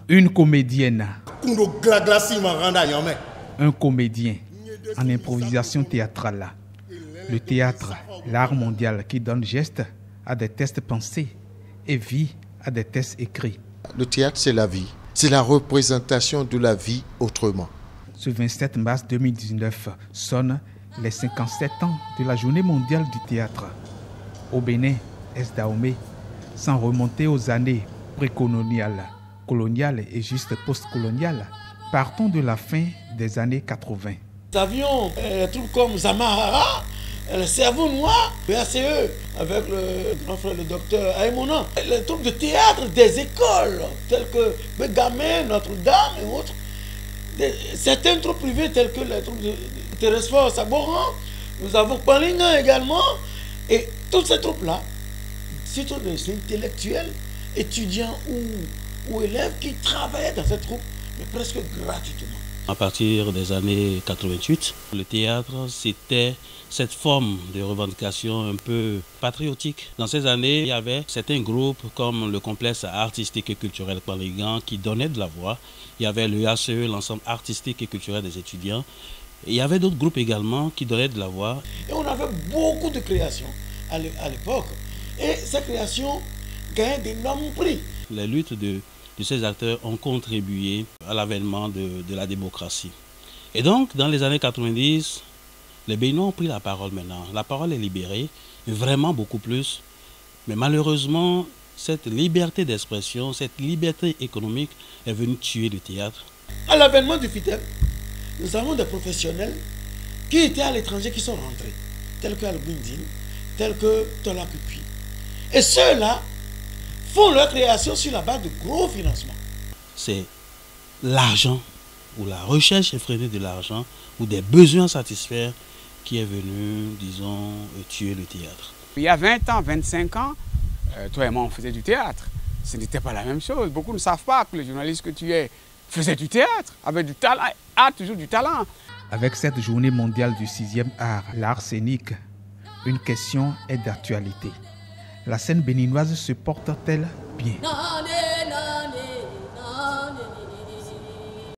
Une comédienne. Un comédien en improvisation théâtrale. Le théâtre, l'art mondial qui donne geste à des textes pensés et vie à des textes écrits. Le théâtre, c'est la vie. C'est la représentation de la vie autrement. Ce 27 mars 2019 sonne les 57 ans de la Journée mondiale du théâtre. Au Bénin, Est Dahomey, sans remonter aux années précoloniales, coloniales et juste postcoloniales, partons de la fin des années 80. Nous avions des troupes comme Zamahara, le Cerveau Noir, le ACE, avec le grand frère, le docteur Aïmona. Les troupes de théâtre des écoles, telles que Begamé, Notre-Dame et autres. Certaines troupes privées, telles que les troupes de Thérèse-Fort, Saboran. Nous avons Palinga également. Et toutes ces troupes-là, surtout des intellectuels, étudiants ou élèves qui travaillaient dans ces troupes, mais presque gratuitement. À partir des années 88, le théâtre, c'était cette forme de revendication un peu patriotique. Dans ces années, il y avait certains groupes comme le complexe artistique et culturel Panligan qui donnaient de la voix. Il y avait le ACE, l'ensemble artistique et culturel des étudiants. Et il y avait d'autres groupes également qui donnaient de la voix. Et on avait beaucoup de créations à l'époque. Et ces créations gagnaient d'énormes prix. Les luttes de ces acteurs ont contribué à l'avènement de la démocratie. Et donc, dans les années 90, les Béninois ont pris la parole maintenant. La parole est libérée, vraiment beaucoup plus. Mais malheureusement, cette liberté d'expression, cette liberté économique est venue tuer le théâtre. À l'avènement du FITEM, nous avons des professionnels qui étaient à l'étranger qui sont rentrés, tels que Albindine, tels que Tola Pupi. Et ceux-là font leur création sur la base de gros financements. C'est l'argent, ou la recherche effrénée de l'argent, ou des besoins satisfaits qui est venu, disons, tuer le théâtre. Il y a 20 ans, 25 ans, toi et moi on faisait du théâtre. Ce n'était pas la même chose. Beaucoup ne savent pas que le journaliste que tu es faisait du théâtre, avec du talent, a toujours du talent. Avec cette journée mondiale du 6e art, l'art scénique, une question est d'actualité. La scène béninoise se porte-t-elle bien ?